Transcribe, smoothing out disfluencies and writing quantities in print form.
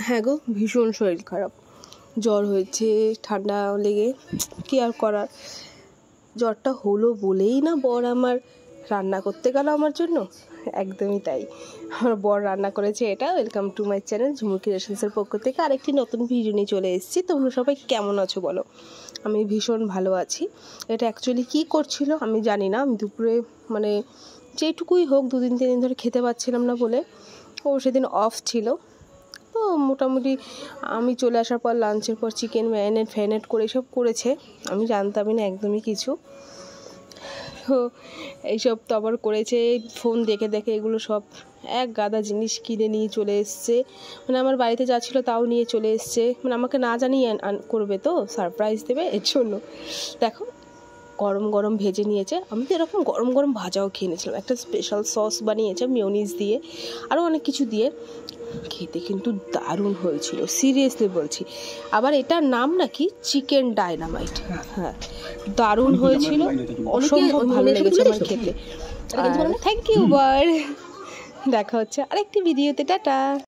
হ্যাঁ গো, ভীষণ শরীর খারাপ, জ্বর হয়েছে, ঠান্ডা লেগে কী আর করার। জ্বরটা হলো বলেই না বর আমার রান্না করতে গেল আমার জন্য, একদমই তাই। আমার বর রান্না করেছে এটা। ওয়েলকাম টু মাই চ্যানেল ঝুমুর ক্রিয়েশনসের পক্ষ থেকে আরেকটি নতুন ভিডিও নিয়ে চলে এসেছি। তোমরা সবাই কেমন আছো বলো? আমি ভীষণ ভালো আছি। এটা অ্যাকচুয়ালি কী করছিল আমি জানি না। আমি দুপুরে মানে যেটুকুই হোক 2-3 দিন ধরে খেতে পাচ্ছিলাম না বলে, ও সেদিন অফ ছিল। তো মোটামুটি আমি চলে আসার পর লাঞ্চের পর চিকেন ম্যারিনেট করে এসব করেছে। আমি জানতামই না একদমই কিছু। তো এইসব তো আবার করেছে, ফোন দেখে দেখে এগুলো সব এক গাদা জিনিস কিনে নিয়ে চলে এসছে। মানে আমার বাড়িতে যা ছিল তাও নিয়ে চলে এসছে, মানে আমাকে না জানিয়ে করবে, তো সারপ্রাইজ দেবে, এর জন্য। দেখো গরম গরম ভেজে নিয়েছে। আমি তো এরকম গরম গরম ভাজাও খেয়ে নিয়েছিলাম। একটা স্পেশাল সস বানিয়েছে মেয়োনিজ দিয়ে, আরও অনেক কিছু দিয়ে। খেতে কিন্তু দারুণ হয়েছিল, সিরিয়াসলি বলছি। আবার এটার নাম নাকি চিকেন ডায়নামাইট। হ্যাঁ, দারুণ হয়েছিল, অসম্ভব ভালো লেগেছে আমার খেতে। থ্যাংক ইউ বার। দেখা হচ্ছে আরেকটি ভিডিওতে, টাটা।